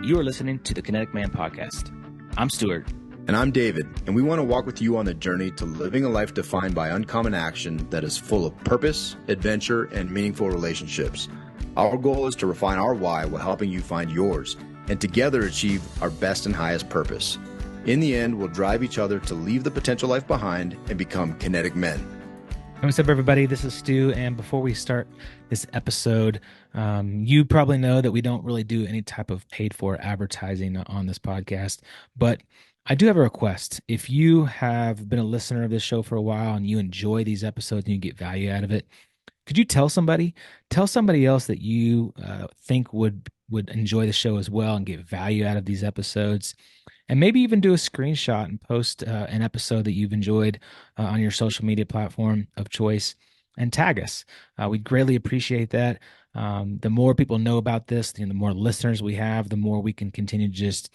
you are listening to the Kinetic Man Podcast. I'm Stuart. And I'm David, and we want to walk with you on the journey to living a life defined by uncommon action that is full of purpose, adventure, and meaningful relationships. Our goal is to refine our why while helping you find yours, and together achieve our best and highest purpose. In the end, we'll drive each other to leave the potential life behind and become kinetic men. What's up, everybody? This is Stu, and before we start this episode, you probably know that we don't really do any type of paid-for advertising on this podcast, but I do have a request. If you have been a listener of this show for a while and you enjoy these episodes and you get value out of it, could you tell somebody else that you think would enjoy the show as well and get value out of these episodes? And maybe even do a screenshot and post an episode that you've enjoyed on your social media platform of choice and tag us. We'd greatly appreciate that. The more people know about this, the more listeners we have, the more we can continue to just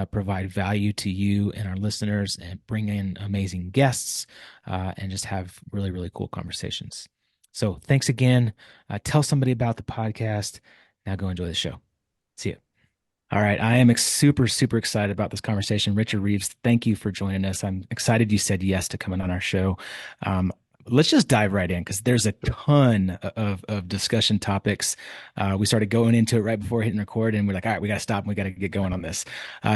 provide value to you and our listeners and bring in amazing guests and just have really, really cool conversations. So thanks again. Tell somebody about the podcast. Now go enjoy the show. See you. All right. I am super, super excited about this conversation. Richard Reeves, thank you for joining us. I'm excited you said yes to coming on our show. Let's just dive right in because there's a ton of discussion topics. We started going into it right before hitting record, and we're like, all right, we got to stop and we got to get going on this.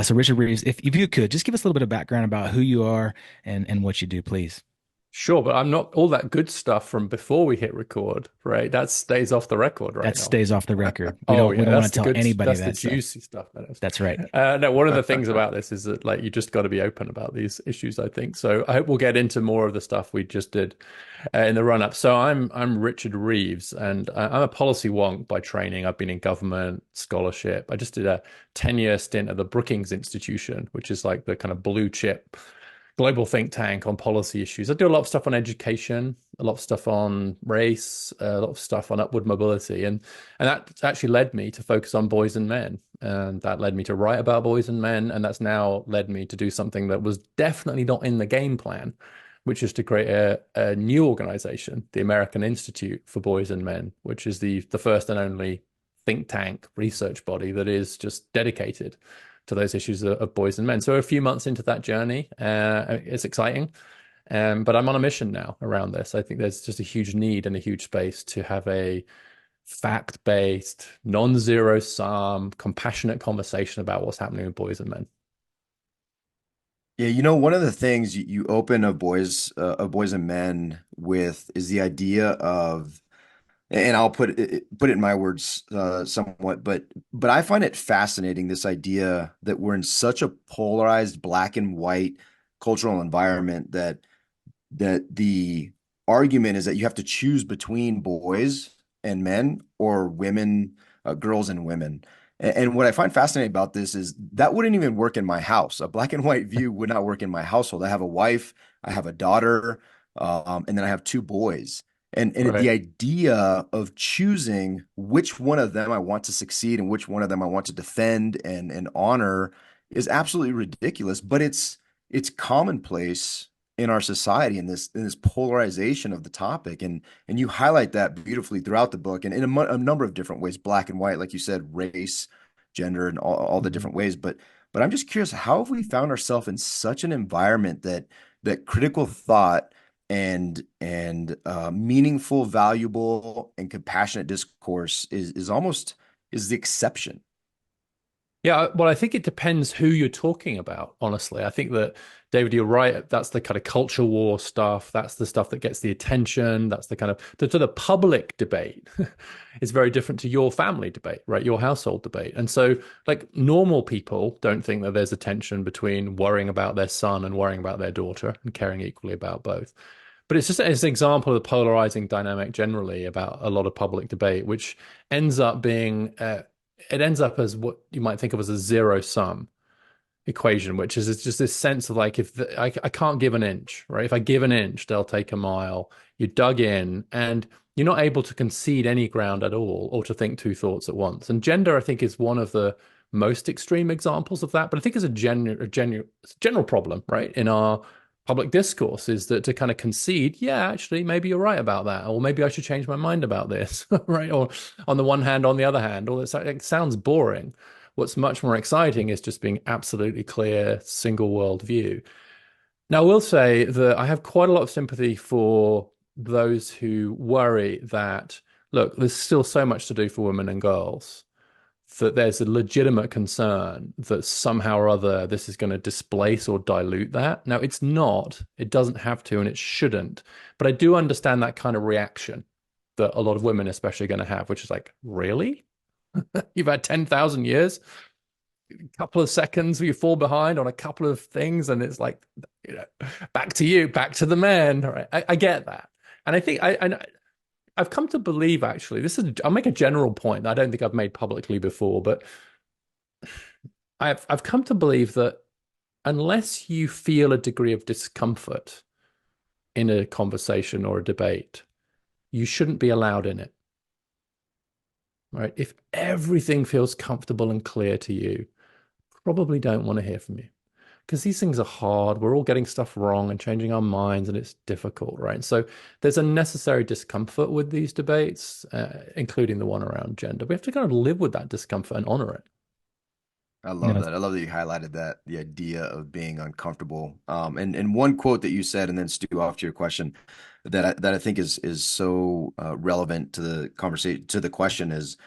So Richard Reeves, if you could, just give us a little bit of background about who you are and what you do, please. Sure, but I'm not all that good stuff from before we hit record, right? That stays off the record, right? That stays off the record. We don't want to tell anybody that. That's the juicy stuff. That's right. No, one of the things about this is that you just got to be open about these issues, I think. So I hope we'll get into more of the stuff we just did in the run up. So I'm Richard Reeves, and I'm a policy wonk by training. I've been in government, scholarship. I just did a 10-year stint at the Brookings Institute, which is like the kind of blue chip global think tank on policy issues. I do a lot of stuff on education, a lot of stuff on race, a lot of stuff on upward mobility. And that actually led me to focus on boys and men. And that led me to write about boys and men. And that's now led me to do something that was definitely not in the game plan, which is to create a new organization, the American Institute for Boys and Men, which is the first and only think tank research body that is just dedicated to those issues of boys and men. So a few months into that journey, it's exciting, but I'm on a mission now around this. I think there's just a huge need and a huge space to have a fact-based, non-zero sum, compassionate conversation about what's happening with boys and men. Yeah, one of the things you open of boys and men with is the idea of, and I'll put it in my words somewhat, but I find it fascinating, this idea that we're in such a polarized black and white cultural environment that the argument is that you have to choose between boys and men or women, girls and women. And what I find fascinating about this is that wouldn't even work in my house. A black and white view would not work in my household. I have a wife, I have a daughter, and then I have two boys. And Right. The idea of choosing which one of them I want to succeed and which one of them I want to defend and honor is absolutely ridiculous. But it's commonplace in our society in this polarization of the topic. And you highlight that beautifully throughout the book and in a number of different ways, black and white, like you said, race, gender, and all the different ways. But I'm just curious, how have we found ourselves in such an environment that critical thought and meaningful, valuable, and compassionate discourse is the exception? Yeah, well, I think it depends who you're talking about, honestly. I think that, David, you're right. That's the kind of culture war stuff. That's the stuff that gets the attention. That's the kind of, the public debate is very different to your family debate, right? Your household debate. And so, normal people don't think that there's a tension between worrying about their son and worrying about their daughter and caring equally about both. But it's an example of the polarizing dynamic generally about a lot of public debate, which ends up being... it ends up as what you might think of as a zero-sum equation, which is just this sense of I can't give an inch, right? If I give an inch, they'll take a mile. You're dug in, and you're not able to concede any ground at all or to think two thoughts at once. And gender, I think, is one of the most extreme examples of that. But I think it's a general problem, right, in our public discourse, is that to kind of concede, yeah, actually, maybe you're right about that, or maybe I should change my mind about this, right? Or on the one hand, on the other hand, or it sounds boring. What's much more exciting is just being absolutely clear, single world view. Now, I will say that I have quite a lot of sympathy for those who worry that, look, there's still so much to do for women and girls, that there's a legitimate concern that somehow or other this is going to displace or dilute that. Now, it's not, it doesn't have to, and it shouldn't. But I do understand that kind of reaction that a lot of women, especially, are going to have, which is like, really? You've had 10,000 years? A couple of seconds where you fall behind on a couple of things, and it's like, back to you, back to the man. All right. I get that. And I think I've come to believe, actually, I'll make a general point that I don't think I've made publicly before, but I've come to believe that unless you feel a degree of discomfort in a conversation or a debate, you shouldn't be allowed in it. Right? If everything feels comfortable and clear to you, probably don't want to hear from you, because these things are hard. We're all getting stuff wrong and changing our minds, and it's difficult, right? So there's a necessary discomfort with these debates, including the one around gender. We have to kind of live with that discomfort and honor it. I You love know, that. I love that you highlighted that, the idea of being uncomfortable. And one quote that you said, and then Stu, off to your question, that I think is so relevant to the conversation, to the question is,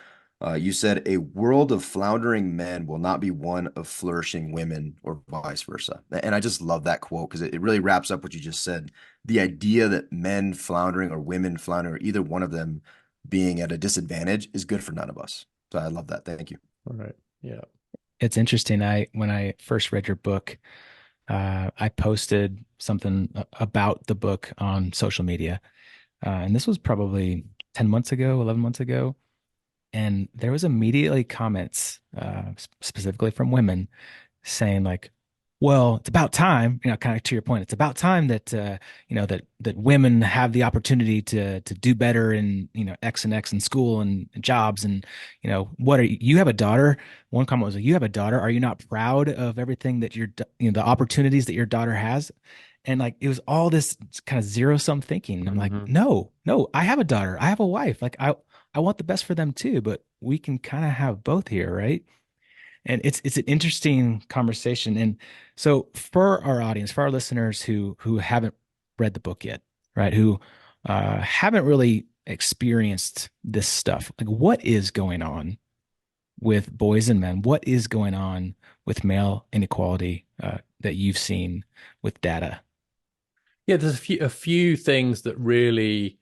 you said a world of floundering men will not be one of flourishing women, or vice versa. And I just love that quote because it really wraps up what you just said. The idea that men floundering or women floundering, or either one of them being at a disadvantage, is good for none of us. So I love that. Thank you. All right. Yeah. it's interesting. When I first read your book, I posted something about the book on social media, and this was probably 10 months ago, 11 months ago. And there was immediately comments, specifically from women, saying like, well, it's about time, kind of to your point, it's about time that that women have the opportunity to do better in, X and X in school and jobs. And what are you have a daughter. One comment was, you have a daughter, are you not proud of everything that the opportunities that your daughter has? And like, it was all this kind of zero sum thinking. And I'm like, Mm-hmm. no, I have a daughter, I have a wife, like I want the best for them too, but we can kind of have both here, right? And it's an interesting conversation. And so for our audience, for our listeners who haven't read the book yet, right? Who haven't really experienced this stuff, like what is going on with boys and men? What is going on with male inequality that you've seen with data? Yeah, there's a few things that really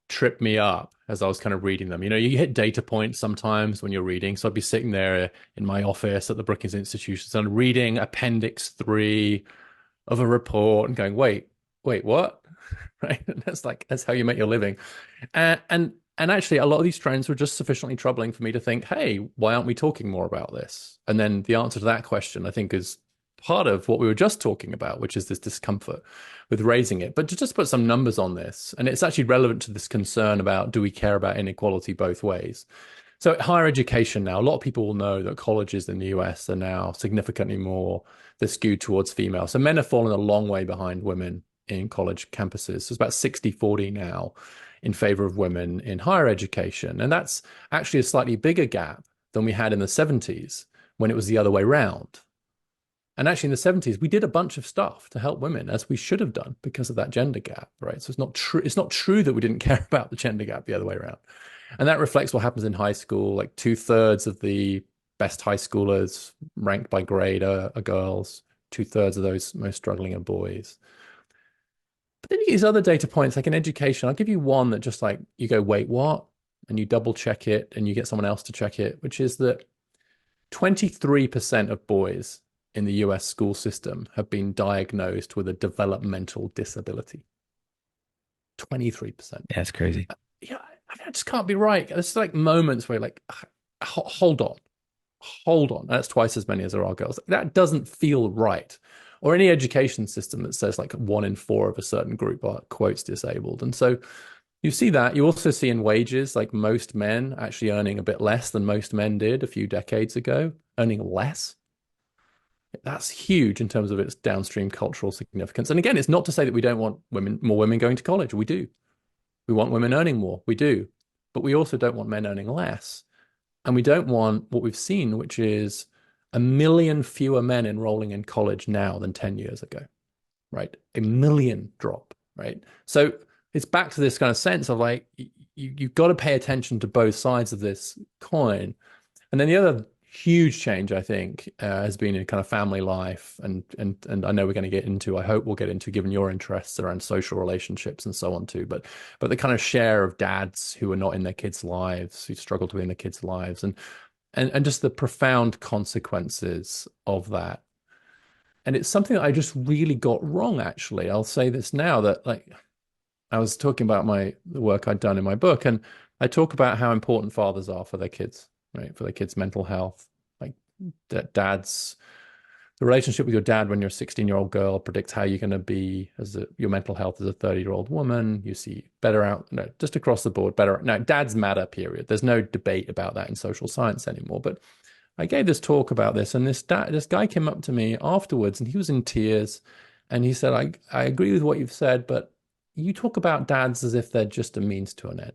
trip me up as I was kind of reading them. You hit data points sometimes when you're reading. So I'd be sitting there in my office at the Brookings Institute and reading Appendix 3 of a report and going, wait, what? Right? That's how you make your living. And actually, a lot of these trends were just sufficiently troubling for me to think, hey, why aren't we talking more about this? And then the answer to that question, I think, is part of what we were just talking about, which is this discomfort with raising it. But to just put some numbers on this, and it's actually relevant to this concern about, do we care about inequality both ways? So higher education now, a lot of people will know that colleges in the US are now significantly more, they're skewed towards female. So men have fallen a long way behind women in college campuses. So it's about 60-40 now in favor of women in higher education. And that's actually a slightly bigger gap than we had in the 70s when it was the other way around. And actually, in the 70s, we did a bunch of stuff to help women, as we should have done, because of that gender gap, right? So it's not true. It's not true that we didn't care about the gender gap the other way around. And that reflects what happens in high school. Like 2/3 of the best high schoolers ranked by grade are girls. 2/3 of those most struggling are boys. But then you get these other data points, like in education. I'll give you one that just like you go, wait, what? And you double check it and you get someone else to check it, which is that 23% of boys in the US school system have been diagnosed with a developmental disability. 23%. Yeah, it's crazy. Yeah, I mean, I just can't be right. It's like moments where you're like, hold on, hold on. That's twice as many as there are girls. That doesn't feel right. Or any education system that says like 1 in 4 of a certain group are quotes disabled. And so you see that. You also see in wages, like most men actually earning a bit less than most men did a few decades ago, earning less. That's huge in terms of its downstream cultural significance. And again, it's not to say that we don't want more women going to college. We do. We want women earning more. We do. But we also don't want men earning less. And we don't want what we've seen, which is 1 million fewer men enrolling in college now than 10 years ago, right? 1 million drop, right? So it's back to this kind of sense of like, you've got to pay attention to both sides of this coin. And then the other huge change, I think, has been in kind of family life, and I know we're going to get into, I hope we'll get into, given your interests around social relationships and so on too, but the kind of share of dads who are not in their kids' lives, who struggle to be in their kids' lives, and just the profound consequences of that. And it's something that I just really got wrong, actually. I'll say this now, that like I was talking about the work I'd done in my book, and I talk about how important fathers are for their kids, right? For their kids' mental health. Like dads, the relationship with your dad when you're a 16-year-old girl predicts how you're going to be your mental health as a 30-year-old woman. You see better out, no, just across the board, better. Now, dads matter, period. There's no debate about that in social science anymore. But I gave this talk about this, and this guy came up to me afterwards, and he was in tears, and he said, I agree with what you've said, but you talk about dads as if they're just a means to an end.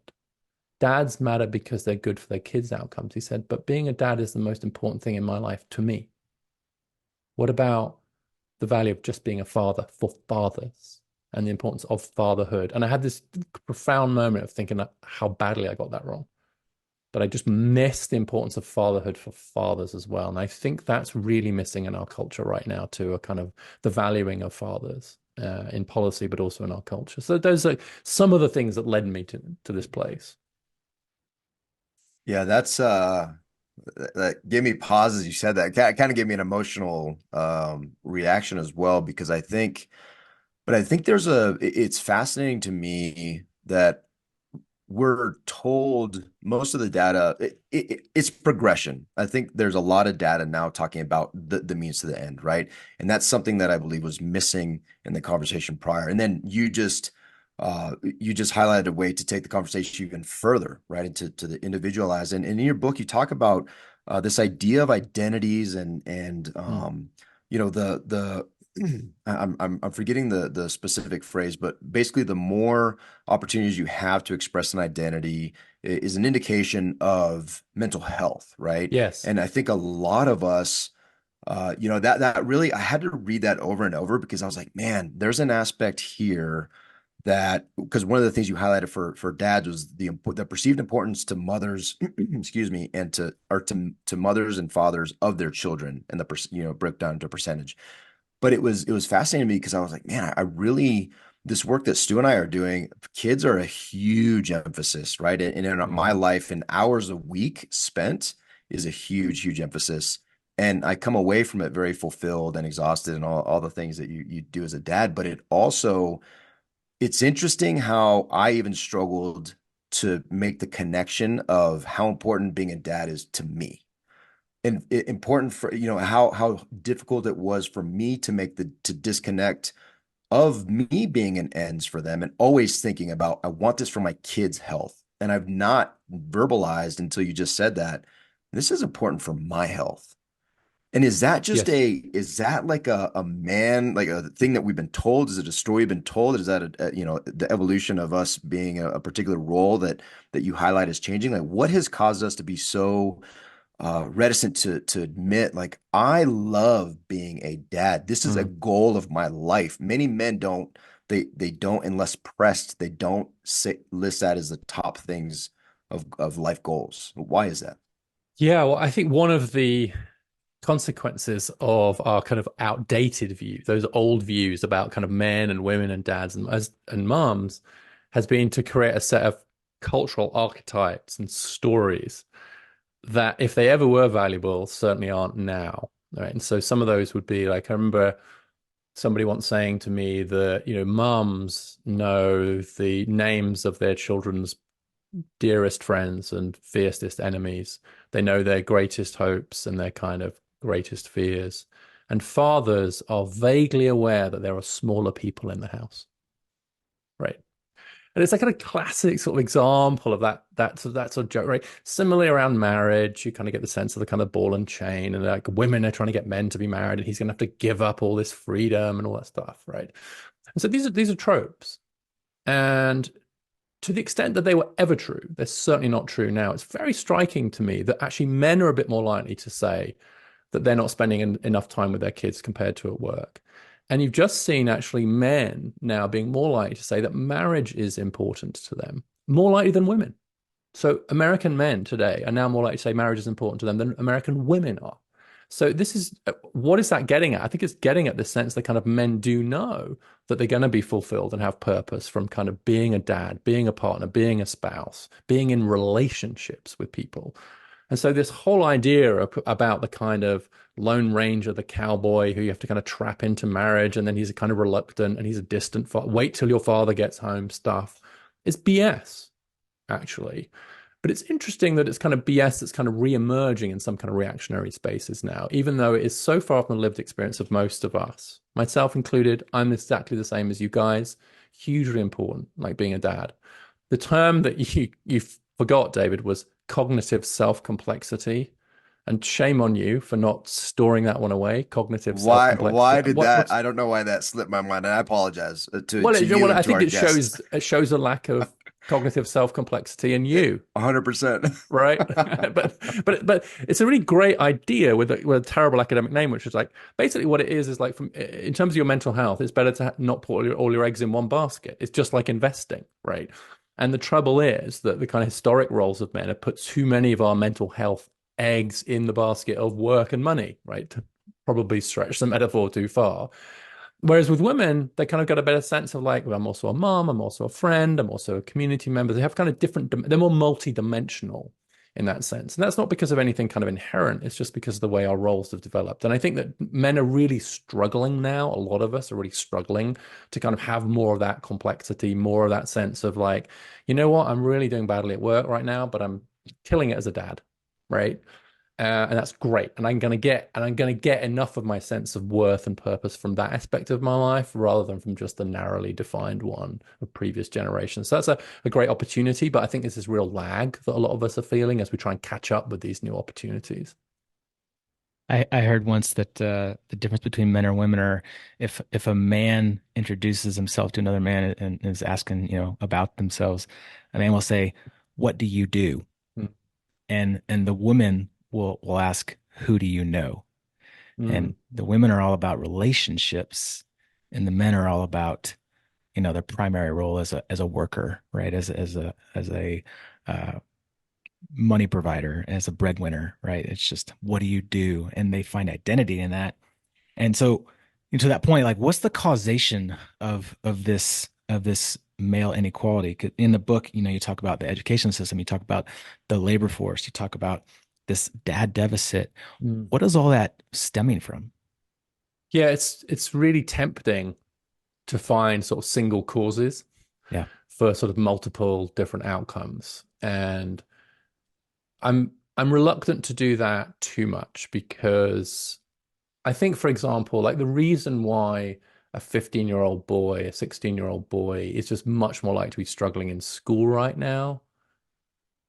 Dads matter because they're good for their kids' outcomes. He said, but being a dad is the most important thing in my life to me. What about the value of just being a father for fathers and the importance of fatherhood? And I had this profound moment of thinking how badly I got that wrong. But I just missed the importance of fatherhood for fathers as well. And I think that's really missing in our culture right now too, a kind of the valuing of fathers in policy, but also in our culture. So those are some of the things that led me to this place. Yeah, that gave me pause as you said that. Kind of gave me an emotional reaction as well, because I think it's fascinating to me that we're told most of the data, it's progression. I think there's a lot of data now talking about the means to the end, right? And that's something that I believe was missing in the conversation prior. And then you just highlighted a way to take the conversation even further, right, into the individualized. And in your book, you talk about this idea of identities and Mm. the I'm forgetting the specific phrase, but basically the more opportunities you have to express an identity is an indication of mental health, right? Yes. And I think a lot of us, that really, I had to read that over and over, because I was like, man, there's an aspect here that, because one of the things you highlighted for dads was the perceived importance to mothers, excuse me, and to mothers and fathers of their children, and broke down to percentage. But it was fascinating to me, because I was like, man, I really, this work that Stu and I are doing, kids are a huge emphasis, right? And in my Mm. life, and hours a week spent is a huge, huge emphasis. And I come away from it very fulfilled and exhausted, and all the things that you do as a dad. But it's interesting how I even struggled to make the connection of how important being a dad is to me, and important for, how difficult it was for me to disconnect of me being an ends for them, and always thinking about, I want this for my kids' health. And I've not verbalized until you just said that this is important for my health. And Yes. is that like a man, like a thing that we've been told? Is it a story you've been told? Is that the evolution of us being a particular role that you highlight is changing? Like, what has caused us to be so reticent to admit, like, I love being a dad. This is a Mm. goal of my life. Many men don't, they don't, unless pressed, they don't list that as the top things of life goals. Why is that? Yeah, well, I think one of the consequences of our kind of outdated view, those old views about kind of men and women and dads and moms, has been to create a set of cultural archetypes and stories that, if they ever were valuable, certainly aren't now. Right. And so some of those would be like, I remember somebody once saying to me that, moms know the names of their children's dearest friends and fiercest enemies. They know their greatest hopes and their kind of greatest fears. And fathers are vaguely aware that there are smaller people in the house. Right. And it's like a classic sort of example of that sort of joke, right? Similarly around marriage, you kind of get the sense of the kind of ball and chain, and like women are trying to get men to be married, and he's going to have to give up all this freedom and all that stuff, right? And so these are tropes, and to the extent that they were ever true, they're certainly not true now. It's very striking to me that actually men are a bit more likely to say, that they're not spending enough time with their kids compared to at work. And you've just seen actually men now being more likely to say that marriage is important to them, more likely than women. So American men today are now more likely to say marriage is important to them than American women are. So this is what is that getting at? I think it's getting at the sense that kind of men do know that they're going to be fulfilled and have purpose from kind of being a dad, being a partner, being a spouse, being in relationships with people. And so this whole idea about the kind of Lone Ranger, the cowboy who you have to kind of trap into marriage, and then he's kind of reluctant and he's a distant, wait till your father gets home stuff is BS, actually. But it's interesting that it's kind of BS that's kind of re-emerging in some kind of reactionary spaces now, even though it is so far from the lived experience of most of us, myself included. I'm exactly the same as you guys. Hugely important, like being a dad. The term that you forgot, David, was cognitive self-complexity. And shame on you for not storing that one away. Cognitive self-complexity. Why did that? I don't know why that slipped my mind, and I apologize Well, to you I and to think our guests. it shows a lack of cognitive self-complexity in you. 100%. Right. But it's a really great idea with a terrible academic name, which is like basically what it is like from in terms of your mental health, it's better to not put all your eggs in one basket. It's just like investing, right? And the trouble is that the kind of historic roles of men have put too many of our mental health eggs in the basket of work and money, right? To probably stretch the metaphor too far. Whereas with women, they kind of got a better sense of like, well, I'm also a mom, I'm also a friend, I'm also a community member. They have kind of different, they're more multi-dimensional in that sense. And that's not because of anything kind of inherent. It's just because of the way our roles have developed. And I think that men are really struggling now. A lot of us are really struggling to kind of have more of that complexity, more of that sense of like, you know what, I'm really doing badly at work right now, but I'm killing it as a dad, right? And that's great. And I'm going to get enough of my sense of worth and purpose from that aspect of my life rather than from just the narrowly defined one of previous generations. So that's a great opportunity, but I think there's this real lag that a lot of us are feeling as we try and catch up with these new opportunities. I heard once that the difference between men and women are if a man introduces himself to another man and is asking, about themselves, a man will say, "What do you do?" And the woman will ask, "Who do you know?" And Mm, the women are all about relationships, and the men are all about, their primary role as a worker, right? As a money provider, as a breadwinner, right? It's just what do you do? And they find identity in that. And so, to that point, like, what's the causation of this male inequality? 'Cause in the book, you talk about the education system, you talk about the labor force, you talk about this dad deficit. mm. What is all that stemming from? Yeah, it's really tempting to find sort of single causes Yeah. for sort of multiple different outcomes. And I'm reluctant to do that too much because I think, for example, like the reason why a 15-year-old boy, a 16-year-old boy is just much more likely to be struggling in school right now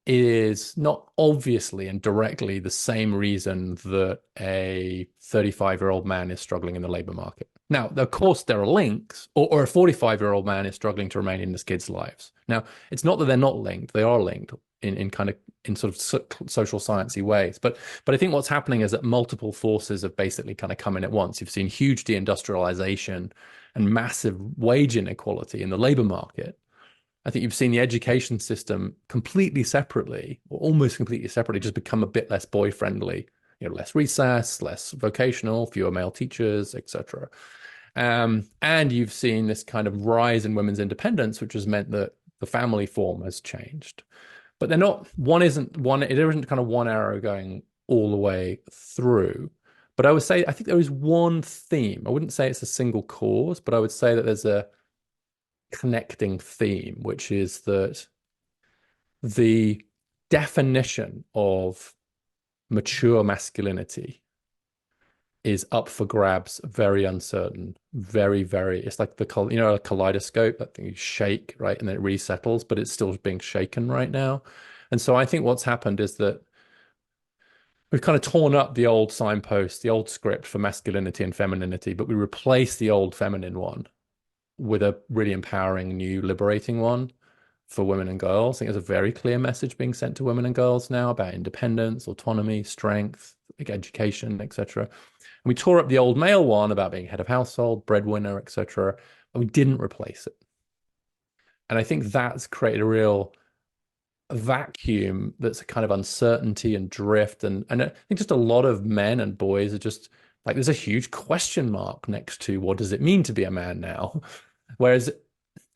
is not obviously and directly the same reason that a 35-year-old man is struggling in the labor market. Now, of course, there are links, or a 45-year-old man is struggling to remain in his kids' lives. Now, it's not that they're not linked; they are linked in kind of in sort of social sciencey ways. But I think what's happening is that multiple forces have basically kind of come in at once. You've seen huge deindustrialization and massive wage inequality in the labor market. I think you've seen the education system completely separately, or almost completely separately, just become a bit less boy friendly. Less recess, less vocational, fewer male teachers, etc. And you've seen this kind of rise in women's independence, which has meant that the family form has changed. But they're not. There isn't kind of one arrow going all the way through. But I would say I think there is one theme. I wouldn't say it's a single cause, but I would say that there's a connecting theme, which is that the definition of mature masculinity is up for grabs, very uncertain, very, very, it's like a kaleidoscope, that thing you shake, right? And then it resettles, but it's still being shaken right now. And so I think what's happened is that we've kind of torn up the old signpost, the old script for masculinity and femininity, but we replace the old feminine one with a really empowering, new, liberating one for women and girls. I think there's a very clear message being sent to women and girls now about independence, autonomy, strength, like education, etc. And we tore up the old male one about being head of household, breadwinner, etc. And we didn't replace it. And I think that's created a real vacuum that's a kind of uncertainty and drift. And I think just a lot of men and boys are just like, there's a huge question mark next to what does it mean to be a man now? Whereas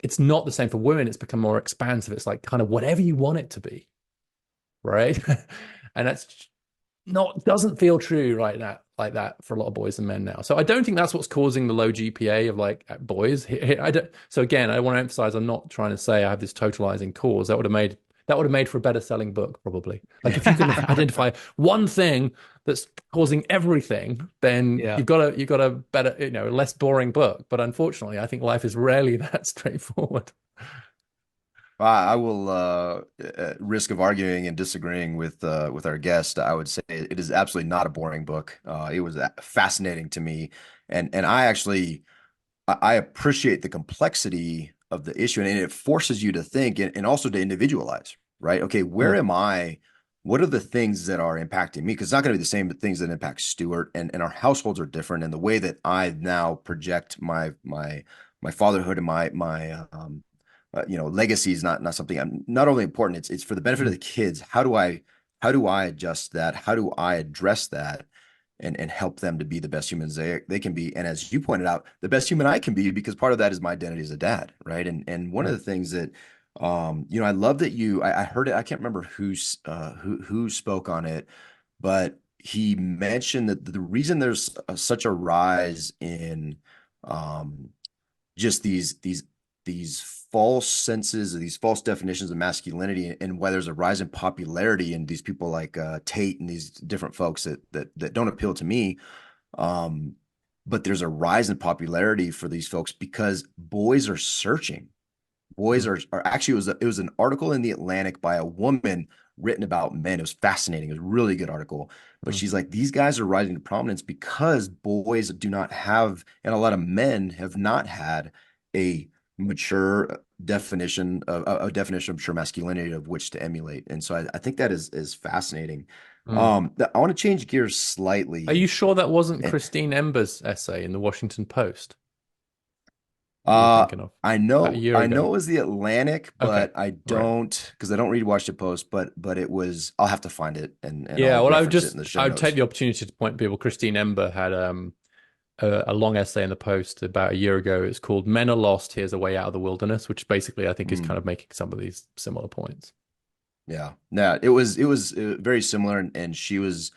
it's not the same for women. It's become more expansive. It's like kind of whatever you want it to be, right? And that's not doesn't feel true right now like that for a lot of boys and men now. So I don't think that's what's causing the low GPA of like boys. I don't, so again, I want to emphasize I'm not trying to say I have this totalizing cause. That would have made for a better selling book, probably. Like if you can identify one thing that's causing everything, then Yeah. you've got a better, less boring book. But unfortunately, I think life is rarely that straightforward. I will, at risk of arguing and disagreeing with our guest, I would say it is absolutely not a boring book. It was fascinating to me, and I actually I appreciate the complexity of the issue, and it forces you to think and also to individualize, right? Okay, where Mm, am I? What are the things that are impacting me? Because it's not going to be the same things that impact Stuart, and our households are different, and the way that I now project my fatherhood and my legacy is not something I'm not only important. It's for the benefit of mm, the kids. How do I adjust that? How do I address that? And help them to be the best humans they can be. And as you pointed out, the best human I can be, because part of that is my identity as a dad, right? And one of mm, the things that I love that I heard it, I can't remember who spoke on it, but he mentioned that the reason there's such a rise in um just these false senses, or these false definitions of masculinity, and why there's a rise in popularity in these people like Tate and these different folks that don't appeal to me. Um, but there's a rise in popularity for these folks because boys are searching. Boys mm, are actually, it was an article in the Atlantic by a woman written about men. It was fascinating. It was a really good article. But mm, she's like, these guys are rising to prominence because boys do not have, and a lot of men have not had a mature definition of a definition of mature masculinity of which to emulate. And so I think that is fascinating. mm. I want to change gears Are slightly. you sure that wasn't Eh, Christine Ember's essay in the Washington Post that you're Uh, thinking of I about a know, year I ago? know it was the Atlantic, Okay, but I right. don't, because I don't read Washington Post, but it was, I'll have to find it and Yeah, I'll well, reference it in the show I would take notes. the opportunity to point people. Christine Ember had a long essay in the Post about a year ago. It's called "Men Are Lost. Here's a Way Out of the Wilderness," which basically I think is kind Mm, of making some of these similar points. yeah. Yeah, it was very similar, and she was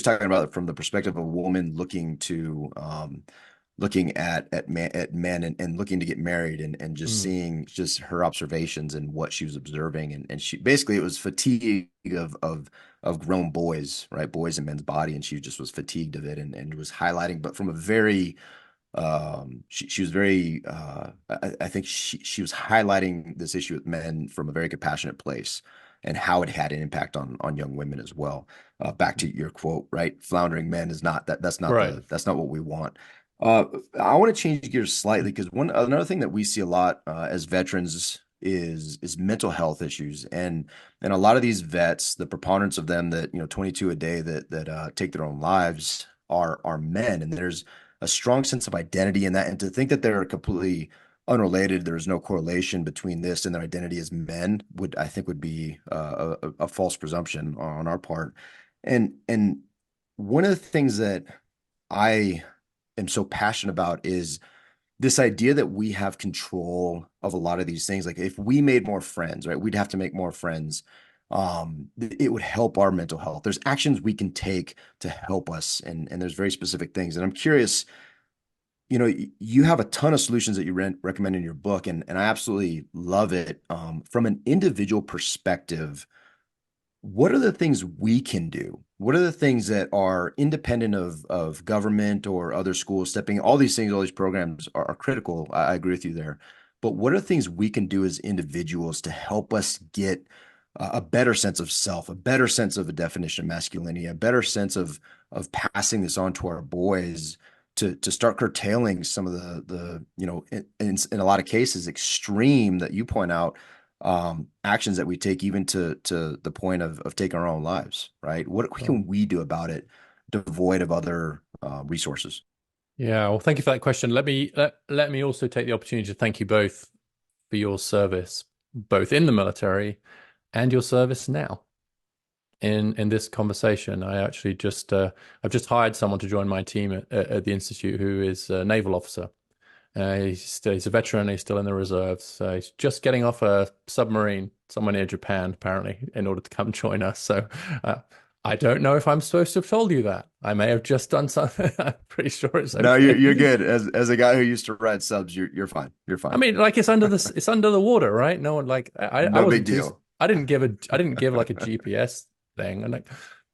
talking about it from the perspective of a woman looking at men and looking to get married, and just Mm, seeing just her observations and what she was observing, and she basically, it was fatigue of grown boys, right? Boys in men's body, and she just was fatigued of it, and was highlighting, but from a very she was very I think she was highlighting this issue with men from a very compassionate place, and how it had an impact on young women as well. Back to your quote, right? Floundering men is not right. that's not what we want. uh I want to change gears slightly, because another thing that we see a lot as veterans is mental health issues, and a lot of these vets, the preponderance of them, that 22 a day that take their own lives, are men, and there's a strong sense of identity in that. And to think that they're completely unrelated, there's no correlation between this and their identity as men, I think would be a false presumption on our part. And one of the things that I am so passionate about is this idea that we have control of a lot of these things. Like, if we made more friends, right, we'd have to make more friends. It would help our mental health. There's actions we can take to help us, and there's very specific things. And I'm curious, you have a ton of solutions that you recommend in your book, and I absolutely love it. From an individual perspective, what are the things we can do? What are the things that are independent of government or other schools stepping? All these things, all these programs are critical. I agree with you there. But what are things we can do as individuals to help us get a better sense of self, a better sense of a definition of masculinity, a better sense of passing this on to our boys, to start curtailing some of the in a lot of cases extreme, that you point out, actions that we take, even to the point of taking our own lives, right? What Sure. can we do about it devoid of other resources. Yeah, well, thank you for that question. Let me also take the opportunity to thank you both for your service, both in the military and your service now. In this conversation, I actually just I've just hired someone to join my team at the institute who is a naval officer. He's a veteran. He's still in the reserves. He's just getting off a submarine somewhere near Japan, apparently, in order to come join us. So uh, I don't know if I'm supposed to have told you that. I may have just done something. I'm pretty sure it's No, okay. you're good. As a guy who used to ride subs, you're fine. You're I fine. mean, like it's under the water, right? No one like I No big wasn't too. deal. I didn't give like a GPS thing, and like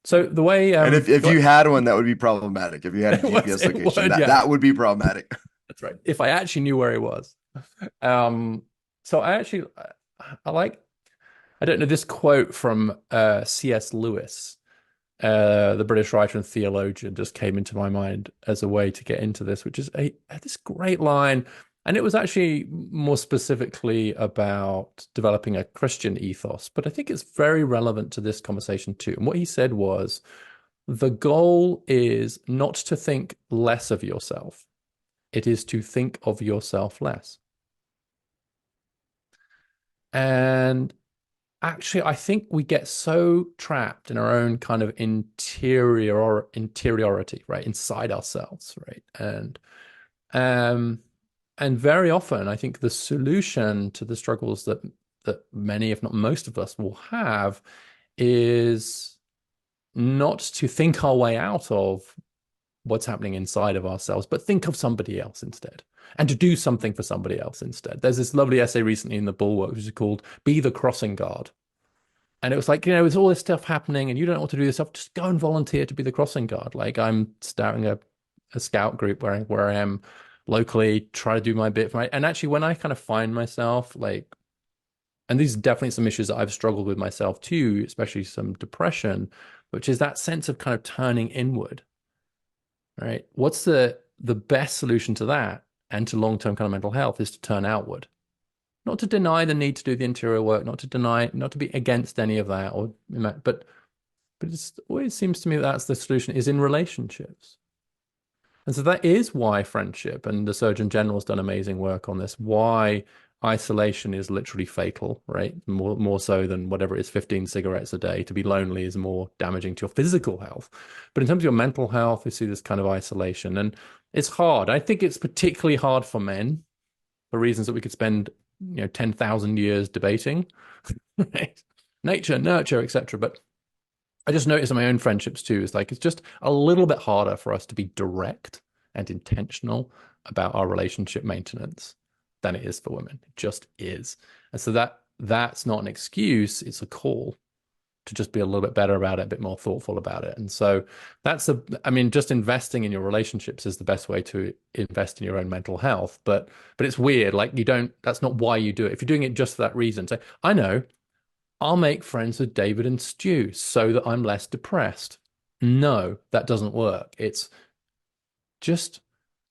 so the way And if you had one, that would be problematic. If you had a GPS it location, would, that yeah. that would be problematic. That's right. If I actually knew where he was. Um, so I like I don't know this quote from C.S. Lewis, the British writer and theologian, just came into my mind as a way to get into this, which is this great line. And it was actually more specifically about developing a Christian ethos, but I think it's very relevant to this conversation too. And what he said was, the goal is not to think less of yourself. It is to think of yourself less. And actually, I think we get so trapped in our own kind of interiority, right, inside ourselves, right, um, and very often, I think the solution to the struggles that many, if not most of us, will have is not to think our way out of what's happening inside of ourselves, but think of somebody else instead and to do something for somebody else instead. There's this lovely essay recently in the Bulwark, which is called Be the Crossing Guard. And it was like, there's all this stuff happening and you don't know what to do with stuff. Just go and volunteer to be the crossing guard. Like I'm starting a scout group where I am locally, try to do my bit. And actually, when I kind of find myself like, and these are definitely some issues that I've struggled with myself too, especially some depression, which is that sense of kind of turning inward, right? What's the best solution to that and to long-term kind of mental health is to turn outward. Not to deny the need to do the interior work, not to be against any of that, but it always seems to me that that's the solution is in relationships. And so that is why friendship, and the Surgeon General has done amazing work on this, why isolation is literally fatal, right? More so than whatever it is, 15 cigarettes a day. To be lonely is more damaging to your physical health. But in terms of your mental health, we see this kind of isolation. And it's hard. I think it's particularly hard for men for reasons that we could spend 10,000 years debating, right? Nature, nurture, etc. But I just noticed in my own friendships too, it's just a little bit harder for us to be direct and intentional about our relationship maintenance than it is for women. It just is. And so that's not an excuse, it's a call to just be a little bit better about it, a bit more thoughtful about it. And so I mean, just investing in your relationships is the best way to invest in your own mental health. But it's weird. Like that's not why you do it. If you're doing it just for that reason, say, I know I'll make friends with David and Stu so that I'm less depressed. No, that doesn't work. It's just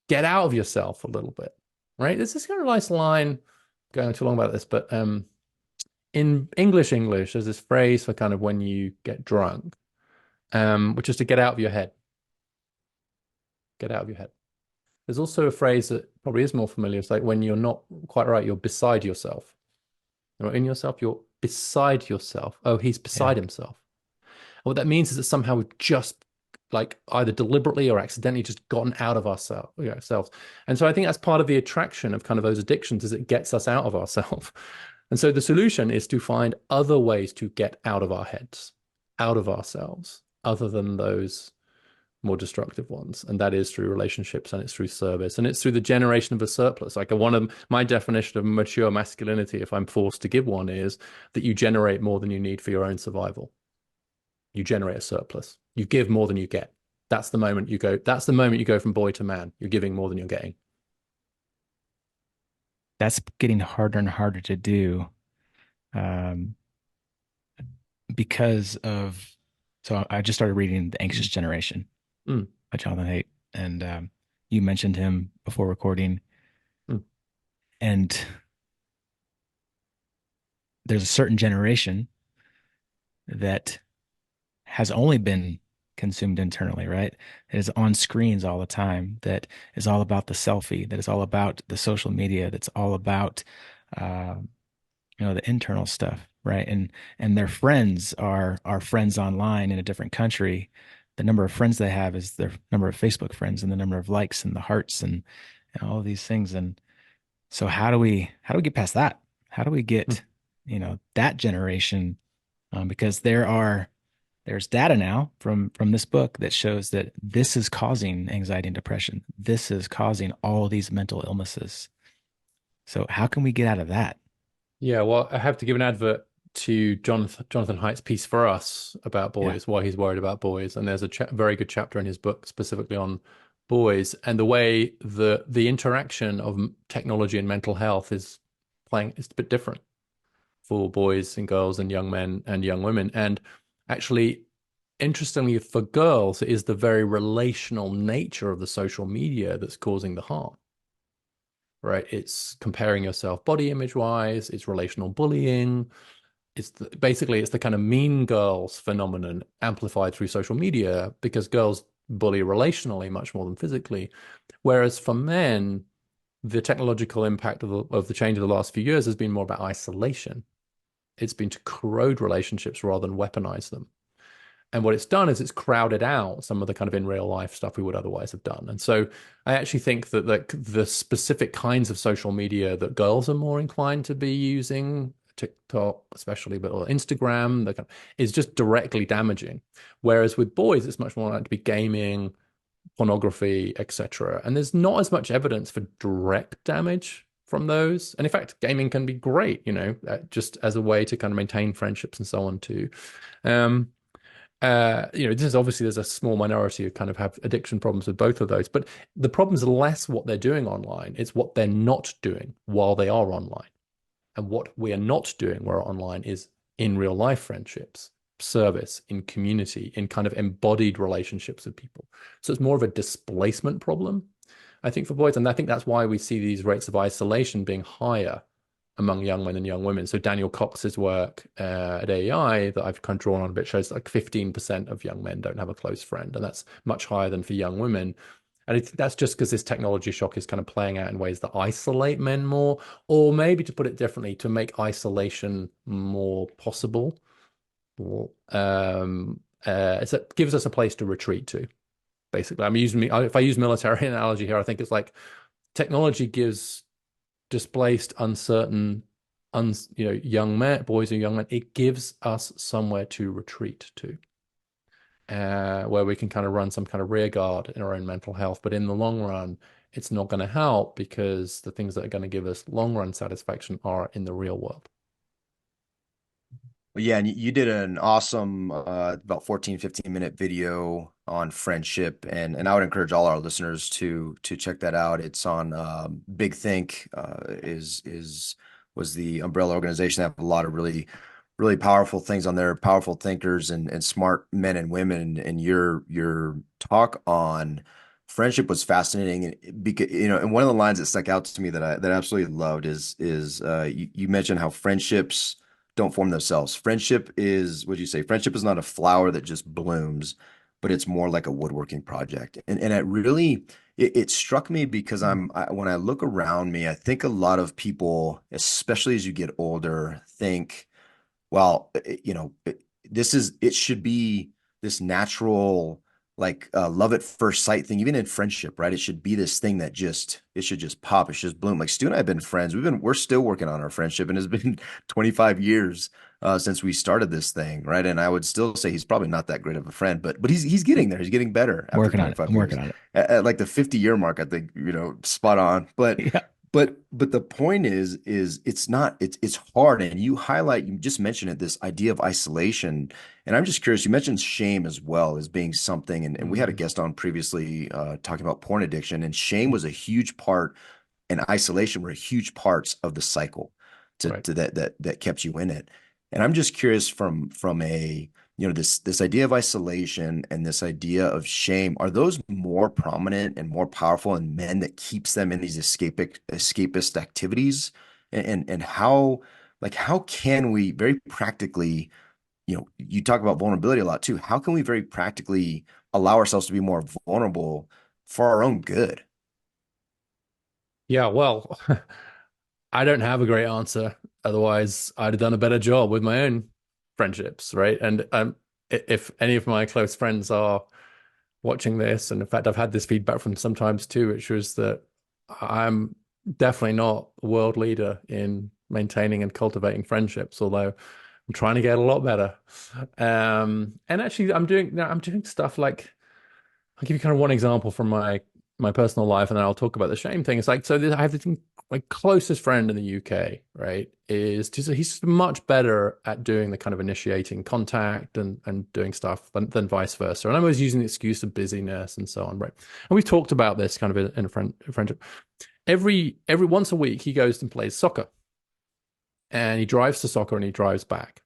get out of yourself a little bit, right? There's this kind of nice line going too long about this, but in English, there's this phrase for kind of when you get drunk, which is to get out of your head. Get out of your head. There's also a phrase that probably is more familiar. It's like when you're not quite right, you're beside yourself. You're not in yourself, you're beside yourself. Oh, he's Yeah. beside himself. And what that means is that somehow we've just like either deliberately or accidentally just gotten out of ourselves. And so I think that's part of the attraction of kind of those addictions is it gets us out of ourselves. And so the solution is to find other ways to get out of our heads, out of ourselves, other than those more destructive ones. And that is through relationships and it's through service and it's through the generation of a surplus. Like one of my definition of mature masculinity, if I'm forced to give one, is that you generate more than you need for your own survival. You generate a surplus. You give more than you get. That's the moment you go from boy to man. You're giving more than you're getting. That's getting harder and harder to do, um, because of. So I just started reading The Anxious Generation Mm, by Jonathan Haidt, and you mentioned him before recording, mm, and there's a certain generation that has only been consumed internally, right? That is on screens all the time, that is all about the selfie, that is all about the social media, that's all about uh, the internal stuff, right? And their friends are friends online in a different country. The number of friends they have is their number of Facebook friends and the number of likes and the hearts and all of these things. And so how do we get past that? How do we get, that generation? Because there's data now from this book that shows that this is causing anxiety and depression. This is causing all these mental illnesses. So how can we get out of that? Yeah, well, I have to give an advert to Jonathan Haidt's piece for us about Yeah. boys, why he's worried about boys, and there's a very good chapter in his book specifically on boys and the way the interaction of technology and mental health is playing. It's a bit different for boys and girls and young men and young women, and actually, interestingly, for girls, it is the very relational nature of the social media that's causing the harm, right? It's comparing yourself body image wise, it's relational bullying. Basically it's the kind of mean girls phenomenon amplified through social media because girls bully relationally much more than physically. Whereas for men, the technological impact of the change of the last few years has been more about isolation. It's been to corrode relationships rather than weaponize them. And what it's done is it's crowded out some of the kind of in real life stuff we would otherwise have done. And so I actually think that the specific kinds of social media that girls are more inclined to be using, TikTok especially, but or Instagram, is just directly damaging. Whereas with boys, it's much more likely to be gaming, pornography, etc. And there's not as much evidence for direct damage from those. And in fact, gaming can be great, just as a way to kind of maintain friendships and so on too. Um, this is obviously there's a small minority who kind of have addiction problems with both of those, but the problem's less what they're doing online, it's what they're not doing while they are online. And what we are not doing while we're online is in real life friendships, service, in community, in kind of embodied relationships with people. So it's more of a displacement problem, I think, for boys. And I think that's why we see these rates of isolation being higher among young men and young women. So Daniel Cox's work at AEI that I've kind of drawn on a bit shows like 15% of young men don't have a close friend, and that's much higher than for young women. And that's just because this technology shock is kind of playing out in ways that isolate men more, or maybe to put it differently, to make isolation more possible. Or, it gives us a place to retreat to, basically. If I use military analogy here, I think it's like technology gives displaced, uncertain, young men, boys and young men, it gives us somewhere to retreat to, where we can kind of run some kind of rear guard in our own mental health. But in the long run, it's not going to help because the things that are going to give us long run satisfaction are in the real world. Yeah, and you did an awesome about 14-15 minute video on friendship, and I would encourage all our listeners to check that out. It's on Big Think is was the umbrella organization. They have a lot of really powerful things on there, powerful thinkers and smart men and women. And your talk on friendship was fascinating, and because and one of the lines that stuck out to me that I absolutely loved is you mentioned how friendships don't form themselves. Friendship is, what you say? Friendship is not a flower that just blooms, but it's more like a woodworking project. And it really it struck me because when I look around me, I think a lot of people, especially as you get older, think, well, it should be this natural, like love at first sight thing, even in friendship, right? It should be this thing that it should just pop, it should just bloom. Like Stu and I have been friends. We're still working on our friendship, and it's been 25 years since we started this thing, right? And I would still say he's probably not that great of a friend, but he's getting there. He's getting better after Working on it. 25 I'm years. working on it. At like the 50-year mark, I think, spot on. But Yeah. but the point is it's hard, and you just mentioned it, this idea of isolation. And I'm just curious, you mentioned shame as well as being something, and we had a Mm, guest on previously talking about porn addiction, and shame was a huge part, and isolation were huge parts of the cycle right. to that kept you in it. And I'm just curious from a this idea of isolation and this idea of shame, are those more prominent and more powerful in men that keeps them in these escapist activities? And how, like, how can we very practically you talk about vulnerability a lot too. How can we very practically allow ourselves to be more vulnerable for our own good? Yeah, well, I don't have a great answer. Otherwise, I'd have done a better job with my own friendships, right? And if any of my close friends are watching this, and in fact, I've had this feedback from sometimes too, which was that I'm definitely not a world leader in maintaining and cultivating friendships, although I'm trying to get a lot better. And actually, I'm doing stuff like I'll give you kind of one example from my personal life, and then I'll talk about the shame thing. It's like I have this my closest friend in the UK, right? He's much better at doing the kind of initiating contact and doing stuff than vice versa. And I'm always using the excuse of busyness and so on, right? And we've talked about this kind of in a friendship. Every once a week he goes and plays soccer, and he drives to soccer and he drives back.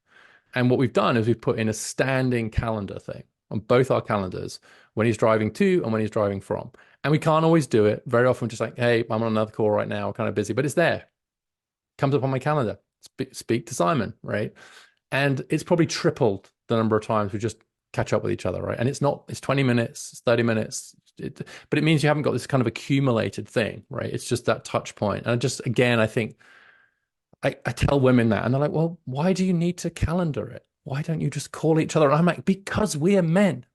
And what we've done is we've put in a standing calendar thing on both our calendars when he's driving to and when he's driving from. And we can't always do it. Very often, we're just like, hey, I'm on another call right now, I'm kind of busy, but it's there. Comes up on my calendar. Speak to Simon, right? And it's probably tripled the number of times we just catch up with each other, right? And it's 20 minutes, it's 30 minutes, but it means you haven't got this kind of accumulated thing, right? It's just that touch point. And just, again, I think I tell women that, and they're like, well, why do you need to calendar it? Why don't you just call each other? And I'm like, because we're men.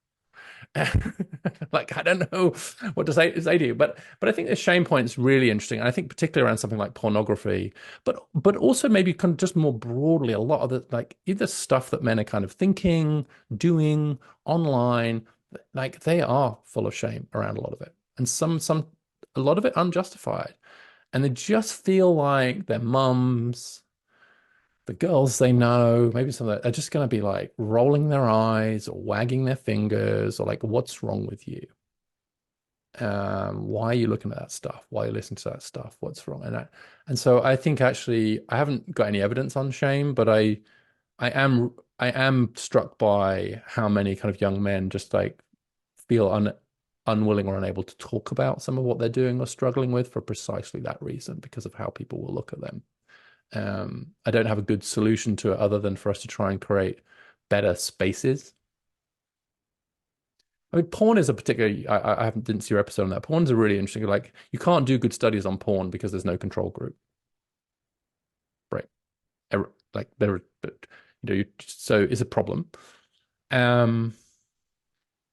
Like, I don't know what to say to you, but I think the shame point is really interesting. And I think particularly around something like pornography, but also maybe kind of just more broadly, a lot of the like either stuff that men are kind of thinking, doing online, like they are full of shame around a lot of it. And a lot of it unjustified. And they just feel like their mums, the girls they know, maybe some of that are just going to be like rolling their eyes or wagging their fingers or like, what's wrong with you? Why are you looking at that stuff? Why are you listening to that stuff? What's wrong? And so I think actually I haven't got any evidence on shame, but I am I am struck by how many kind of young men just like feel unwilling or unable to talk about some of what they're doing or struggling with for precisely that reason, because of how people will look at them. I don't have a good solution to it other than for us to try and create better spaces. I mean, porn is a particularly, I haven't didn't see your episode on that. Porn's a really interesting, like, you can't do good studies on porn because there's no control group, right? Like, so it's a problem. Um,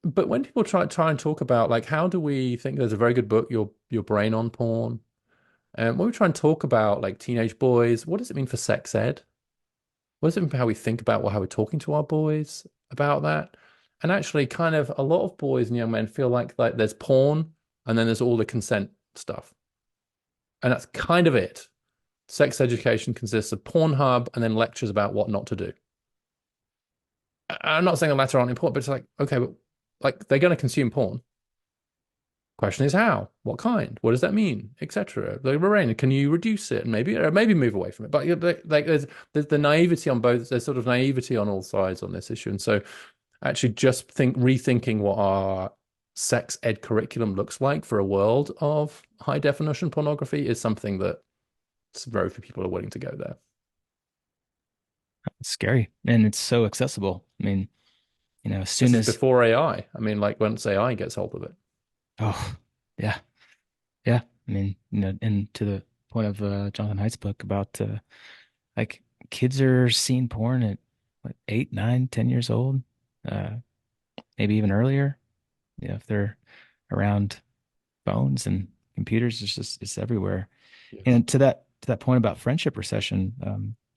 but when people try and talk about, like, how do we think there's a very good book, Your Brain on Porn? When we try and talk about, like, teenage boys, what does it mean for sex ed? What does it mean for how we think about how we're talking to our boys about that? And actually, kind of a lot of boys and young men feel like there's porn and then there's all the consent stuff. And that's kind of it. Sex education consists of Pornhub and then lectures about what not to do. I'm not saying the latter aren't important, but it's like, okay, but like they're going to consume porn. Question is how, what kind, what does that mean, etc. Like, Lorraine, can you reduce it and maybe move away from it? But like there's the naivety on both. There's sort of naivety on all sides on this issue, and so actually just rethinking what our sex ed curriculum looks like for a world of high definition pornography is something that very few people are willing to go there. It's scary, and it's so accessible. I mean, as This soon is as before AI. I mean, like once AI gets hold of it. oh yeah, yeah. I mean, and to the point of Jonathan Haidt's book about like kids are seeing porn at what, 8, 9, 10 years old, uh, maybe even earlier. If they're around phones and computers, it's everywhere. Yes. And to that point about friendship recession,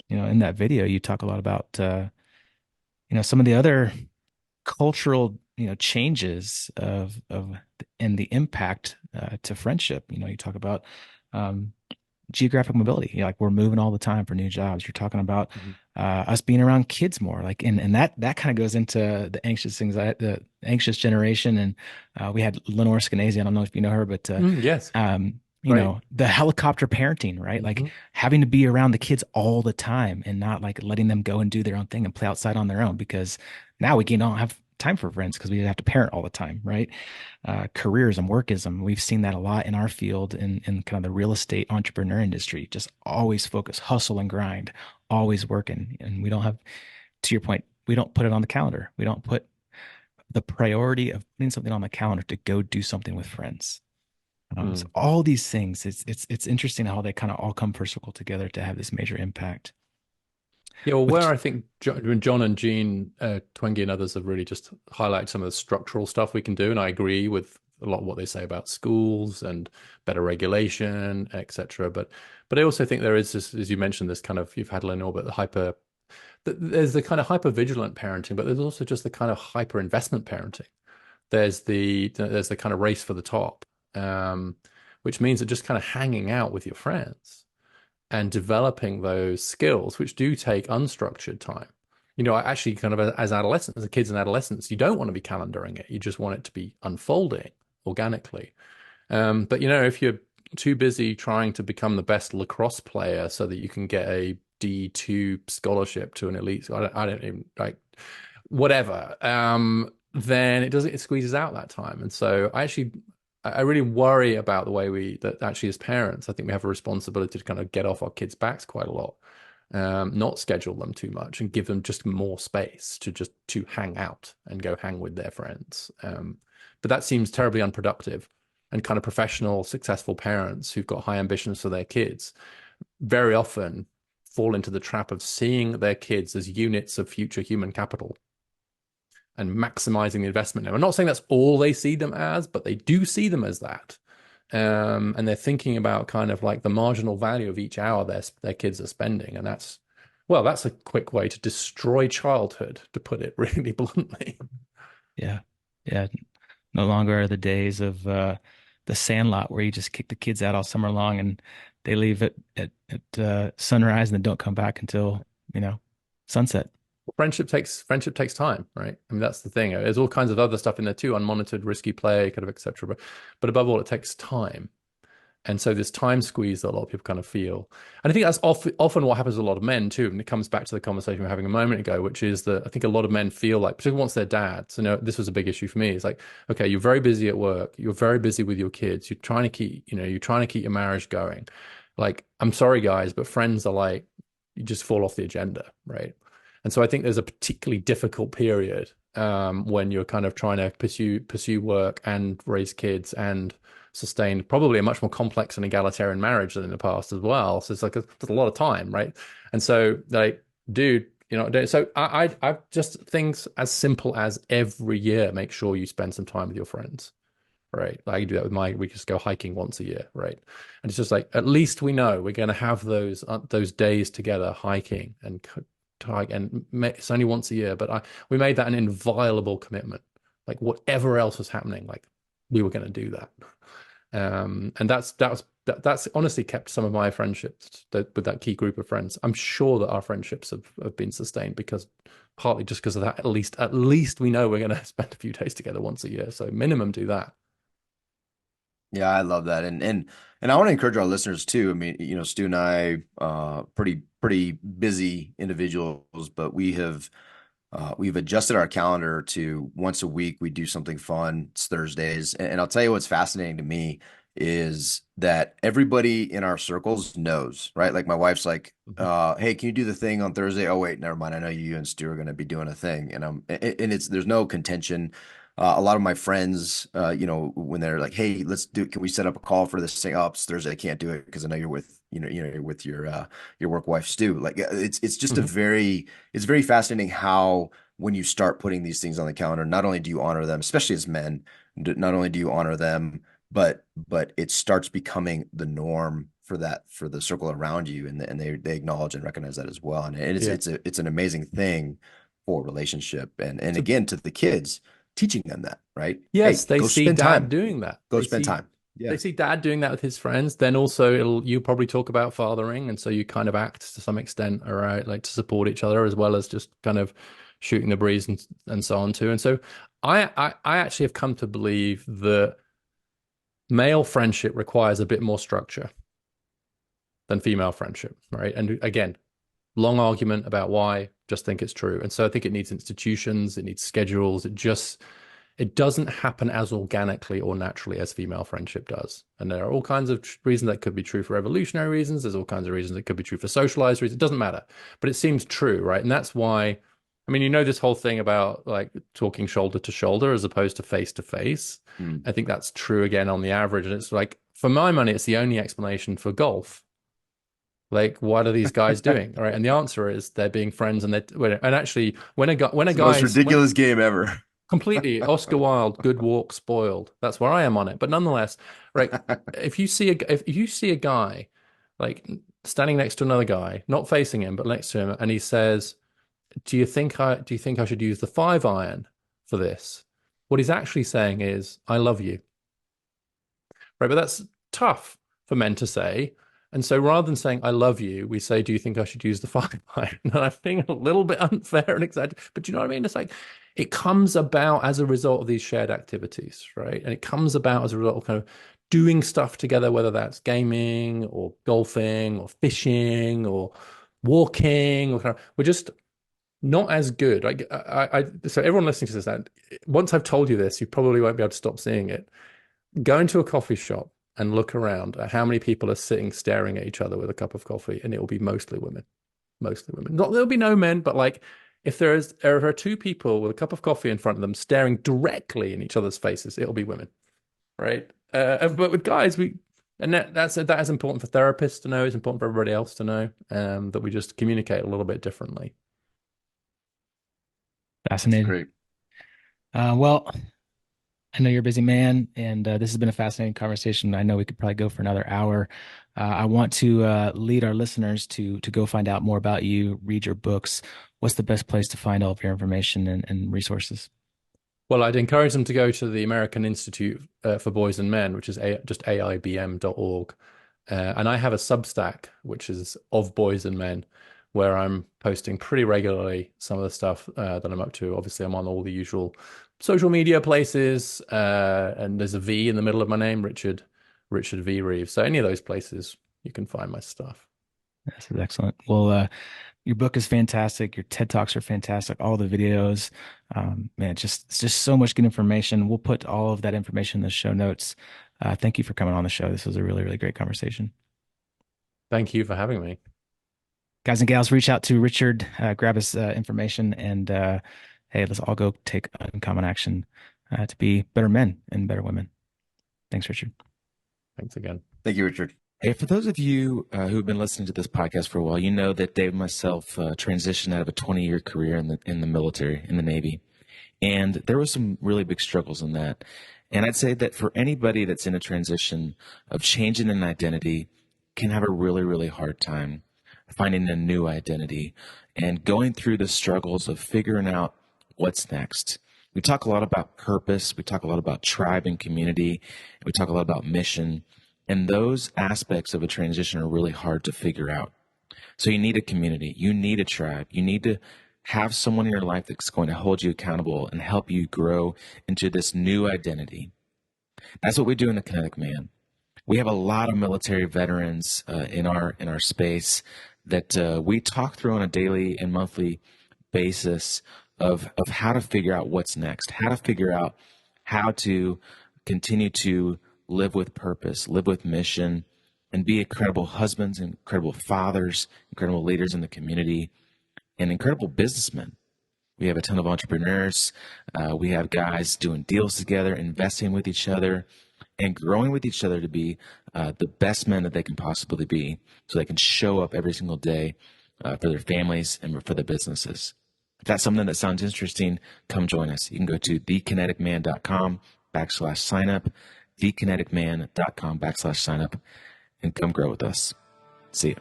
in that video you talk a lot about some of the other cultural changes of and the impact to friendship. You talk about um, geographic mobility. Like we're moving all the time for new jobs. You're talking about Mhm. us being around kids more. Like and that kind of goes into the anxious anxiety, the anxious generation. And we had Lenore Skenazy. I don't know if you know her, but Yes. um, Right. the helicopter parenting, right? Like Hmm. having to be around the kids all the time and not like letting them go and do their own thing and play outside on their own because now we can don't have time for friends because we have to parent all the time, right? Careerism, workism. We've seen that a lot in our field in kind of the real estate entrepreneur industry. Just always focus, hustle and grind, always working. And we don't have, to your point, we don't put it on the calendar. We don't put the priority of putting something on the calendar to go do something with friends. So Mm. all these things, it's interesting how they kind of all come for circle together to have this major impact. Yeah, well, where With I think John and Jean Twenge and others have really just highlighted some of the structural stuff we can do, and I agree with a lot of what they say about schools and better regulation, etc. But I also think there is this, as you mentioned, this kind of you've had Lenore, but there's the kind of hyper vigilant parenting, but there's also just the kind of hyper investment parenting. There's the kind of race for the top, which means that just kind of hanging out with your friends and developing those skills, which do take unstructured time. You know, actually, kind of as adolescents, as kids and adolescents, you don't want to be calendaring it. You just want it to be unfolding organically. But you know, if you're too busy trying to become the best lacrosse player so that you can get a D2 scholarship to an elite, I don't even like whatever. Then it squeezes out that time. And so I really worry about the way that actually as parents, I think we have a responsibility to kind of get off our kids' backs quite a lot, not schedule them too much and give them just more space to hang out and go hang with their friends. But that seems terribly unproductive. And kind of professional, successful parents who've got high ambitions for their kids very often fall into the trap of seeing their kids as units of future human capital and maximizing the investment. Now, I'm not saying that's all they see them as, but they do see them as that. And they're thinking about kind of like the marginal value of each hour their kids are spending. And that's a quick way to destroy childhood, to put it really bluntly. Yeah. Yeah. No longer are the days of the sandlot where you just kick the kids out all summer long and they leave at sunrise and then don't come back until, sunset. Friendship takes time, right? I mean, that's the thing. There's all kinds of other stuff in there too, unmonitored, risky play, kind of, etc. But above all, it takes time. And so this time squeeze that a lot of people kind of feel. And I think that's often what happens to a lot of men too. And it comes back to the conversation we were having a moment ago, which is that I think a lot of men feel like, particularly once they're dads, this was a big issue for me. It's like, okay, you're very busy at work. You're very busy with your kids. You're trying to keep your marriage going. Like, I'm sorry, guys, but friends are like, you just fall off the agenda, right? And so I think there's a particularly difficult period when you're kind of trying to pursue work and raise kids and sustain probably a much more complex and egalitarian marriage than in the past as well. So it's like there's a lot of time, right? And so like, dude, so I just things as simple as every year, make sure you spend some time with your friends, right? I do that with we just go hiking once a year, right? And it's just like, at least we know we're going to have those days together hiking and it's only once a year, but we made that an inviolable commitment. Like whatever else was happening, like we were going to do that. And that's honestly kept some of my friendships with that key group of friends. I'm sure that our friendships have been sustained partly just because of that. At least we know we're going to spend a few days together once a year. So minimum do that. Yeah, I love that. And I want to encourage our listeners too. I mean, Stu and I, pretty busy individuals, but we've adjusted our calendar to once a week we do something fun. It's Thursdays. And I'll tell you what's fascinating to me is that everybody in our circles knows, right? Like my wife's like, hey, can you do the thing on Thursday? Oh, wait, never mind. I know you and Stu are going to be doing a thing. And there's no contention. A lot of my friends, when they're like, "Hey, can we set up a call for this thing?" Oh, it's Thursday. I can't do it because I know you're with, you're with your work wife, Stu. Like, it's just Mhm. it's very fascinating how when you start putting these things on the calendar, not only do you honor them, especially as men, not only do you honor them, but it starts becoming the norm for the circle around you, and they acknowledge and recognize that as well. And Yeah. it's an amazing thing for relationship, and So again to the kids teaching them that, right? yes, Hey, they go see spend dad time. doing that. Go spend time. They Yeah. see dad doing that with his friends. Then also you probably talk about fathering, and so you kind of act to some extent, all right, like to support each other as well as just kind of shooting the breeze and so on too. And so I actually have come to believe that male friendship requires a bit more structure than female friendship, right? And again, long argument about why, just think it's true. And so I think it needs institutions, it needs schedules, it doesn't happen as organically or naturally as female friendship does. And there are all kinds of reasons that could be true for evolutionary reasons. There's all kinds of reasons that could be true for socialized reasons. It doesn't matter, but it seems true, right? And that's why I mean, this whole thing about like talking shoulder to shoulder as opposed to face to face. I think that's true again on the average. And it's like, for my money, it's the only explanation for golf. Like, what are these guys doing? All right. And the answer is they're being friends. And actually, when a It's the most ridiculous game ever. completely Oscar Wilde, good walk spoiled. That's where I am on it. But nonetheless, right, if you see a guy like standing next to another guy, not facing him, but next to him, and he says, do you think I should use the 5-iron for this? What he's actually saying is, I love you. Right, but that's tough for men to say. And so rather than saying, I love you, we say, do you think I should use the 5-iron? And I'm being a little bit unfair and exaggerated, but do you know what I mean? It's like, it comes about as a result of these shared activities, right? And it comes about as a result of kind of doing stuff together, whether that's gaming or golfing or fishing or walking, or we're just not as good. So everyone listening to this, that once I've told you this, you probably won't be able to stop seeing it. Go into a coffee shop and look around at how many people are sitting staring at each other with a cup of coffee, and it will be mostly women. Mostly women. Not there'll be no men, but like if there are two people with a cup of coffee in front of them staring directly in each other's faces, it'll be women, right? But with guys, that is important for therapists to know. It's important for everybody else to know, that we just communicate a little bit differently. Fascinating. Great. Well, I know you're a busy man, and this has been a fascinating conversation. I know we could probably go for another hour. I want to lead our listeners to go find out more about you, read your books. What's the best place to find all of your information and resources? Well, I'd encourage them to go to the American Institute for Boys and Men, which is just AIBM.org. And I have a Substack, which is of Boys and Men, where I'm posting pretty regularly some of the stuff that I'm up to. Obviously, I'm on all the usual social media places, and there's a V in the middle of my name, Richard V. Reeves. So any of those places, you can find my stuff. This is excellent. Well, your book is fantastic. Your TED Talks are fantastic. All the videos, man, it's just so much good information. We'll put all of that information in the show notes. Thank you for coming on the show. This was a really, really great conversation. Thank you for having me. Guys and gals, reach out to Richard, grab his information, and hey, let's all go take uncommon action to be better men and better women. Thanks, Richard. Thanks again. Thank you, Richard. Hey, for those of you who've been listening to this podcast for a while, you know that Dave and myself transitioned out of a 20-year career in the military, in the Navy. And there were some really big struggles in that. And I'd say that for anybody that's in a transition of changing an identity can have a really, really hard time finding a new identity and going through the struggles of figuring out what's next. We talk a lot about purpose. We talk a lot about tribe and community. We talk a lot about mission. And those aspects of a transition are really hard to figure out. So you need a community. You need a tribe. You need to have someone in your life that's going to hold you accountable and help you grow into this new identity. That's what we do in the Kinetic Man. We have a lot of military veterans in our space that we talk through on a daily and monthly basis of how to figure out what's next, how to figure out how to continue to live with purpose, live with mission, and be incredible husbands, incredible fathers, incredible leaders in the community, and incredible businessmen. We have a ton of entrepreneurs. We have guys doing deals together, investing with each other, and growing with each other to be the best men that they can possibly be so they can show up every single day for their families and for their businesses. If that's something that sounds interesting, come join us. You can go to thekineticman.com/signup, thekineticman.com/signup, and come grow with us. See you.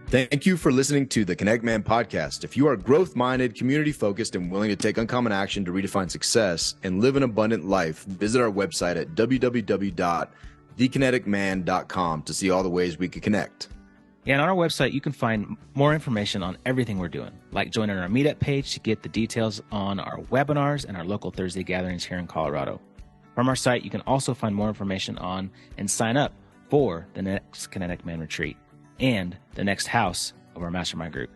Thank you for listening to the Kinetic Man podcast. If you are growth-minded, community-focused, and willing to take uncommon action to redefine success and live an abundant life, visit our website at www.thekineticman.com to see all the ways we could connect. Yeah, and on our website, you can find more information on everything we're doing, like joining our meetup page to get the details on our webinars and our local Thursday gatherings here in Colorado. From our site, you can also find more information on and sign up for the next Kinetic Man retreat and the next house of our mastermind group.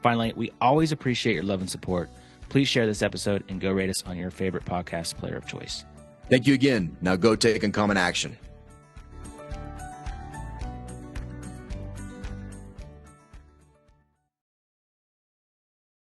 Finally, we always appreciate your love and support. Please share this episode and go rate us on your favorite podcast player of choice. Thank you again. Now go take uncommon action.